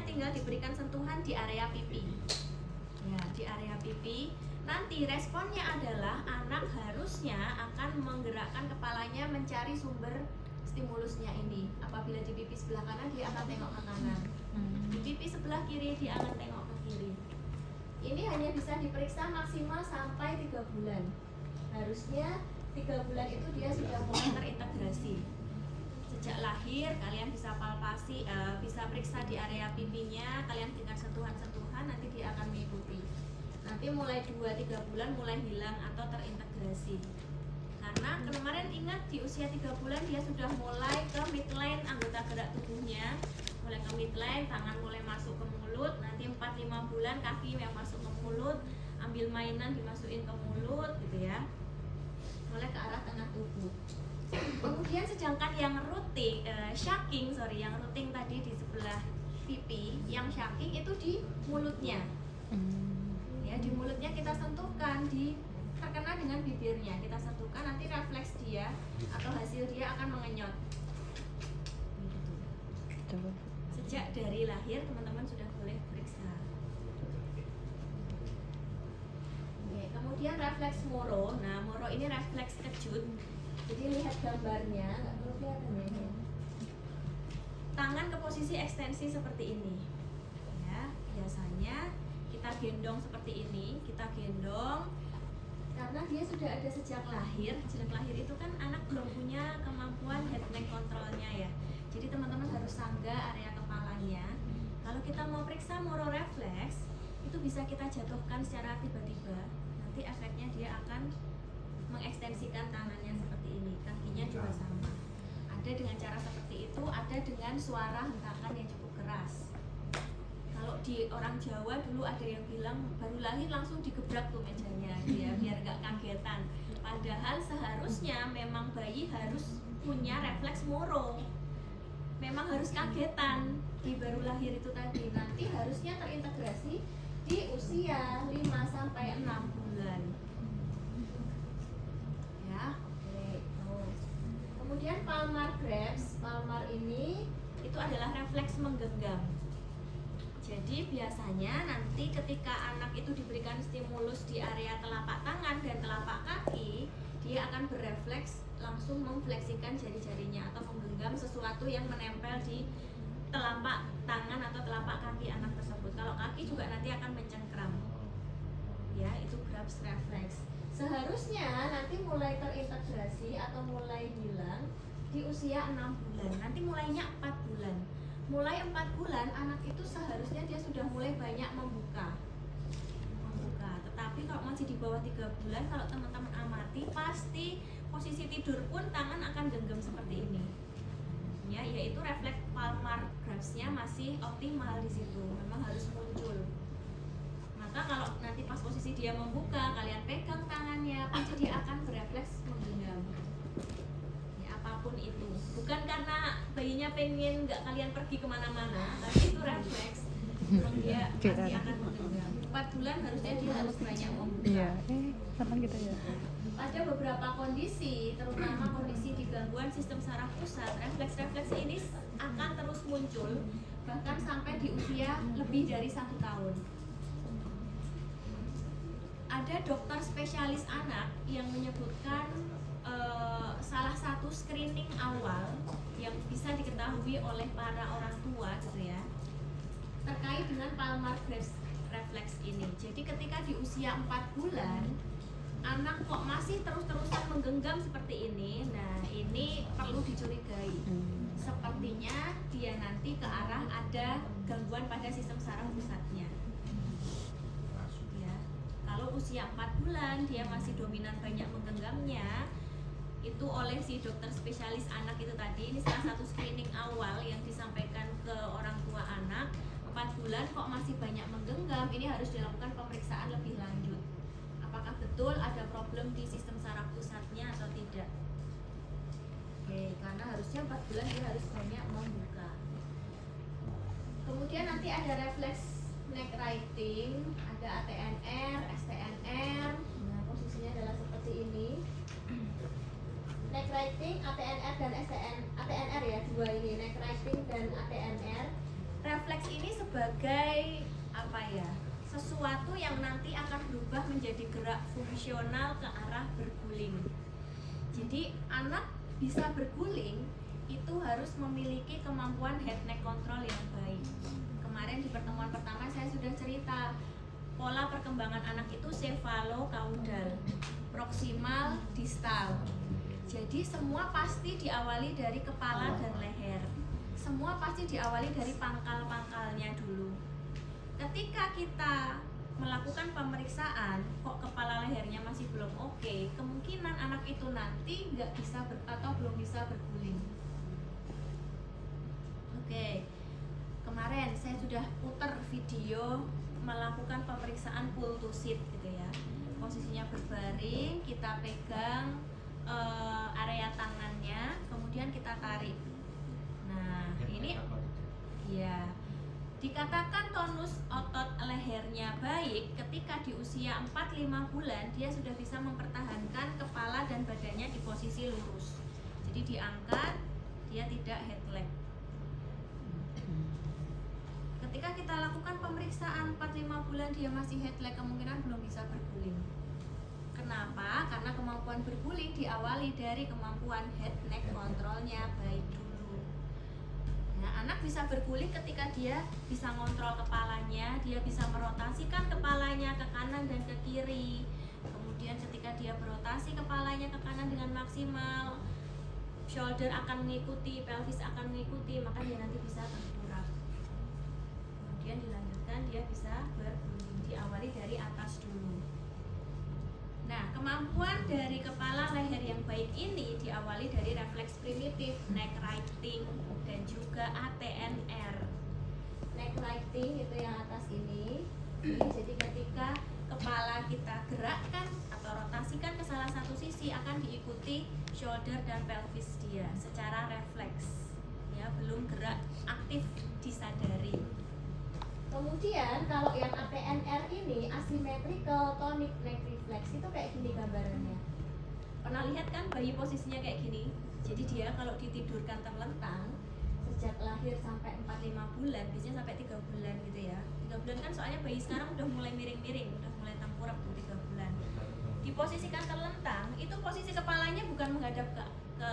tinggal diberikan sentuhan di area pipi. Ya, di area pipi. Nanti responnya adalah anak harusnya akan menggerakkan kepalanya mencari sumber stimulusnya ini. Apabila di pipi sebelah kanan, dia akan tengok ke kanan. Di pipi sebelah kiri, dia akan tengok ke kiri. Ini hanya bisa diperiksa maksimal sampai 3 bulan. Harusnya 3 bulan itu dia sudah mulai terintegrasi. Sejak lahir kalian bisa palpasi, bisa periksa di area pipinya, kalian dengan sentuhan-sentuhan nanti dia akan mengikuti. Nanti mulai 2-3 bulan mulai hilang atau terintegrasi. Karena kemarin ingat di usia 3 bulan dia sudah mulai ke midline anggota gerak tubuhnya, mulai ke midline, tangan mulai masuk ke mulut, nanti 4-5 bulan kaki yang masuk ke mulut, ambil mainan dimasukin ke mulut gitu ya, mulai ke arah tengah tubuh. Kemudian sedangkan yang yang routing tadi di sebelah pipi, yang shaking itu di mulutnya. Ya, di mulutnya kita sentuhkan, terkena dengan bibirnya kita sentuhkan, nanti refleks dia atau hasil dia akan mengenyot. Gitu. Sejak dari lahir teman-teman sudah boleh periksa. Oke, kemudian refleks Moro. Nah, Moro ini refleks kejut. Jadi lihat gambarnya, nggak perlu kelihatan ya. Tangan ke posisi ekstensi seperti ini. Ya, biasanya kita gendong seperti ini, kita gendong karena dia sudah ada sejak lahir. Sejak lahir itu kan anak belum punya kemampuan head neck controlnya ya. Jadi teman-teman harus sanggah area kepalanya. Kalau kita mau periksa Moro reflex, itu bisa kita jatuhkan secara tiba-tiba. Nanti efeknya dia akan mengekstensikan tangannya seperti ini. Kakinya juga sama. Ada dengan cara seperti itu, ada dengan suara hentakan yang cukup keras. Kalau di orang Jawa dulu ada yang bilang baru lahir langsung digebrak tuh mejanya ya, biar gak kagetan. Padahal seharusnya memang bayi harus punya refleks Moro. Memang harus kagetan di baru lahir itu tadi. Nanti harusnya terintegrasi di usia 5-6 bulan. Ya, oke. Kemudian palmar grasp. Palmar ini itu adalah refleks menggenggam. Jadi biasanya nanti ketika anak itu diberikan stimulus di area telapak tangan dan telapak kaki, dia akan berefleks langsung memfleksikan jari-jarinya atau menggenggam sesuatu yang menempel di telapak tangan atau telapak kaki anak tersebut. Kalau kaki juga nanti akan mencengkram. Ya, itu grasp reflex. Seharusnya nanti mulai terintegrasi atau mulai hilang di usia 6 bulan. Nanti mulainya 4 bulan. Mulai 4 bulan anak itu seharusnya dia sudah mulai banyak membuka. Tetapi kalau masih di bawah 3 bulan, kalau teman-teman amati pasti posisi tidur pun tangan akan genggam seperti ini. Ya, yaitu refleks palmar grasp-nya masih optimal di situ. Memang harus muncul. Maka kalau nanti pas posisi dia membuka, kalian pegang tangannya, pasti dia akan berefleks menggenggam. Apapun itu, bukan karena bayinya pengen nggak kalian pergi kemana-mana, tapi itu refleks. Dia pasti akan menggenggam. 4 bulan harusnya dia harus banyak membuka. Iya, kapan kita ya? Pada beberapa kondisi, terutama kondisi di gangguan sistem saraf pusat, refleks-refleks ini akan terus muncul bahkan sampai di usia lebih dari 1 tahun. Ada dokter spesialis anak yang menyebutkan salah satu screening awal yang bisa diketahui oleh para orang tua gitu ya, terkait dengan palmar grasp reflex ini. Jadi ketika di usia 4 bulan anak kok masih terus-terusan menggenggam seperti ini, nah ini perlu dicurigai. Sepertinya dia nanti ke arah ada gangguan pada sistem saraf pusatnya. Ya. Kalau usia 4 bulan dia masih dominan banyak menggenggamnya, itu oleh si dokter spesialis anak itu tadi, ini salah satu screening awal yang disampaikan ke orang tua anak. 4 bulan kok masih banyak menggenggam, ini harus dilakukan pemeriksaan lebih lanjut. Apakah betul ada problem di sistem saraf pusatnya atau tidak? Oke, karena harusnya 4 bulan dia harus banyak membuka. Kemudian nanti ada refleks neck writing, ada ATNR, STNR. Nah, posisinya adalah seperti ini. Neck writing, ATNR dan ATNR ya, dua ini, neck writing dan ATNR. refleks ini sebagai apa ya? Sesuatu yang nanti akan berubah menjadi gerak fungsional ke arah berguling. Jadi anak bisa berguling itu harus memiliki kemampuan head neck control yang baik. Kemarin di pertemuan pertama saya sudah cerita pola perkembangan anak itu cephalo-caudal, proximal, distal. Jadi semua pasti diawali dari kepala dan leher. Semua pasti diawali dari pangkal-pangkalnya dulu. Ketika kita melakukan pemeriksaan, kok kepala lehernya masih belum oke, kemungkinan anak itu nanti nggak bisa atau belum bisa berguling. Oke, kemarin saya sudah putar video melakukan pemeriksaan pull to sit gitu ya. Posisinya berbaring, kita pegang area tangannya, kemudian kita tarik. Nah, ini ya dikatakan tonus otot lehernya baik ketika di usia 4-5 bulan dia sudah bisa mempertahankan kepala dan badannya di posisi lurus. Jadi diangkat, dia tidak head leg. Ketika kita lakukan pemeriksaan 4-5 bulan dia masih head leg, kemungkinan belum bisa berguling. Kenapa? Karena kemampuan berguling diawali dari kemampuan head neck kontrolnya baik dulu. Nah, anak bisa berguling ketika dia bisa ngontrol kepalanya, dia bisa merotasikan kepalanya ke kanan dan ke kiri. Kemudian ketika dia berotasi kepalanya ke kanan dengan maksimal, shoulder akan mengikuti, pelvis akan mengikuti, maka dia nanti bisa tengkurap. Kemudian dilanjutkan dia bisa berguling, diawali dari atas dulu. Nah, kemampuan dari kepala leher yang baik ini diawali dari refleks primitif, neck righting dan juga ATNR. Neck righting itu yang atas ini. Jadi ketika kepala kita gerakkan atau rotasikan ke salah satu sisi akan diikuti shoulder dan pelvis dia secara refleks. Ya, belum gerak aktif disadari. Kemudian kalau yang ATNR ini asymmetrical tonic neck reflex itu kayak gini gambarannya. Pernah lihat kan bayi posisinya kayak gini? Jadi dia kalau ditidurkan terlentang sejak lahir sampai 4-5 bulan, biasanya sampai 3 bulan gitu ya. 3 bulan kan soalnya bayi sekarang udah mulai miring-miring, udah mulai tengkurap tuh 3 bulan. Diposisikan terlentang, itu posisi kepalanya bukan menghadap ke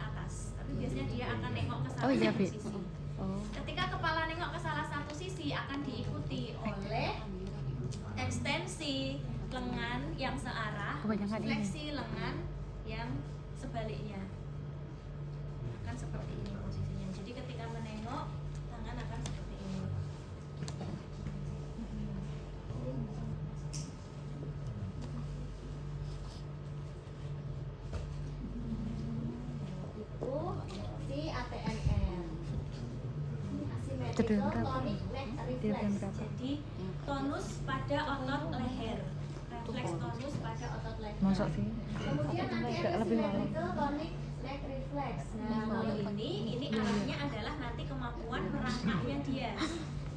atas, tapi biasanya dia akan nengok ke salah satu sisi. Ketika kepala nengok ke salah satu sisi akan diikuti oleh ekstensi lengan yang searah, fleksi lengan yang sebaliknya. Akan seperti ini posisinya. Jadi ketika menengok, tangan akan seperti ini. Itu si ATNR. Asymmetrical tonic neck reflex. Jadi tonus pada otot leher. Refleks tonus pada otot leher. Masuk sih. Kemudian nanti ada symmetrical tonic neck reflex. Nah, kalau ini arahnya adalah nanti kemampuan merangkaknya dia.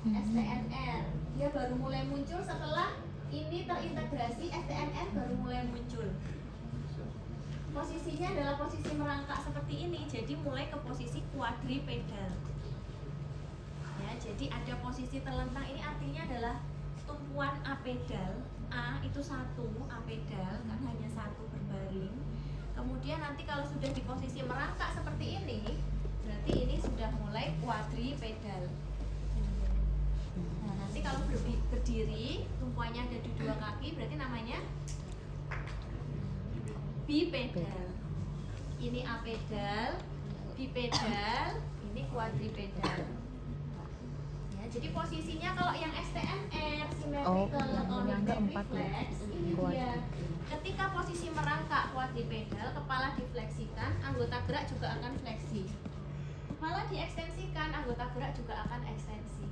STNR. Dia baru mulai muncul setelah ini terintegrasi, STNR baru mulai muncul. Posisinya adalah posisi merangkak seperti ini, jadi mulai ke posisi quadripedal. Ya, jadi ada posisi terlentang, ini artinya adalah tumpuan apedal. A itu satu, apedal kan hanya satu berbaring. Kemudian nanti kalau sudah di posisi merangkak seperti ini, berarti ini sudah mulai quadripedal. Nah, nanti kalau berdiri, tumpuannya ada di dua kaki, berarti namanya bipedal. Ini apedal, bipedal, ini quadripedal. Ya, jadi posisinya kalau yang STNR, symmetrical tonic neck reflex, ini dia. Ketika posisi merangkak quadripedal, kepala difleksikan, anggota gerak juga akan fleksi. Kepala diekstensikan, anggota gerak juga akan ekstensi.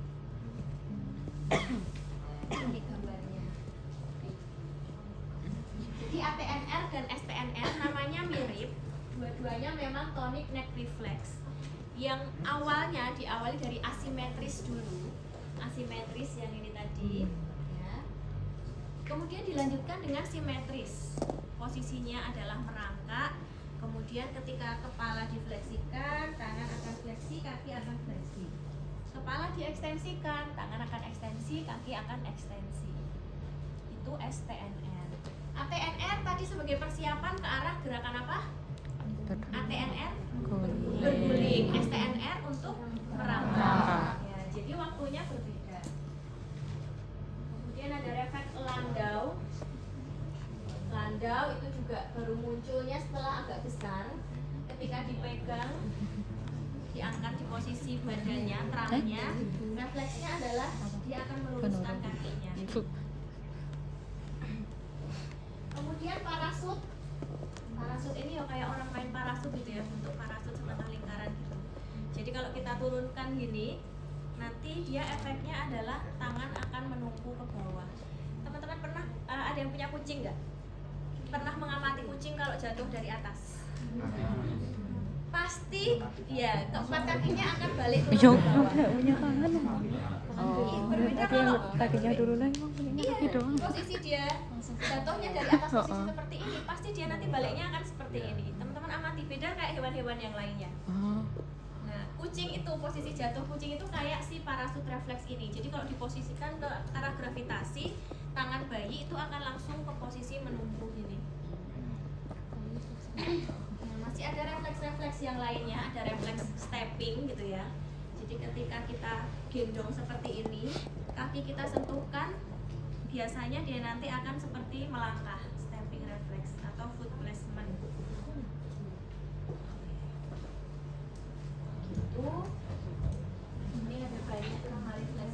Ini gambarnya. Jadi ATNR dan STNR namanya mirip, dua-duanya memang tonic neck reflex. Yang awalnya diawali dari asimetris dulu, asimetris yang ini tadi, ya. Kemudian dilanjutkan dengan simetris. Posisinya adalah merangkak. Kemudian ketika kepala difleksikan, tangan akan fleksi, kaki akan fleksi. kepala diekstensikan, tangan akan ekstensi, kaki akan ekstensi. Itu STNR. ATNR tadi sebagai persiapan ke arah gerakan apa? ATNR berguling, STNR untuk merangkak. Ya, jadi waktunya berbeda. Kemudian ada refleks landau. Landau itu juga baru munculnya setelah agak besar. Ketika dipegang, diangkat di posisi badannya, terangnya, refleksnya adalah dia akan meluruskan kakinya. Kemudian parasut. Parasut ini ya kayak orang main parasut gitu ya, bentuk parasut setengah lingkaran gitu. Jadi kalau kita turunkan gini, nanti dia efeknya adalah tangan akan menumpu ke bawah. Teman-teman pernah ada yang punya kucing nggak? Pernah mengamati kucing kalau jatuh dari atas? Pasti ya keempat kakinya akan balik turun ke bawah. punya tangan. Berbeda kalau Kakinya dulu lah emang punya iya, kaki doang. posisi dia jatuhnya dari atas posisi seperti ini, pasti dia nanti baliknya akan seperti ini. Teman-teman amati, beda kayak hewan-hewan yang lainnya. Nah, kucing itu posisi jatuh kucing itu kayak si parasut refleks ini. Jadi kalau diposisikan ke arah gravitasi, tangan bayi itu akan langsung ke posisi menumpu gini. Nah, masih ada refleks-refleks yang lainnya, ada refleks stepping gitu ya. Jadi ketika kita gendong seperti ini, kaki kita sentuhkan, biasanya dia nanti akan seperti melangkah, stepping reflex atau foot placement. Gitu.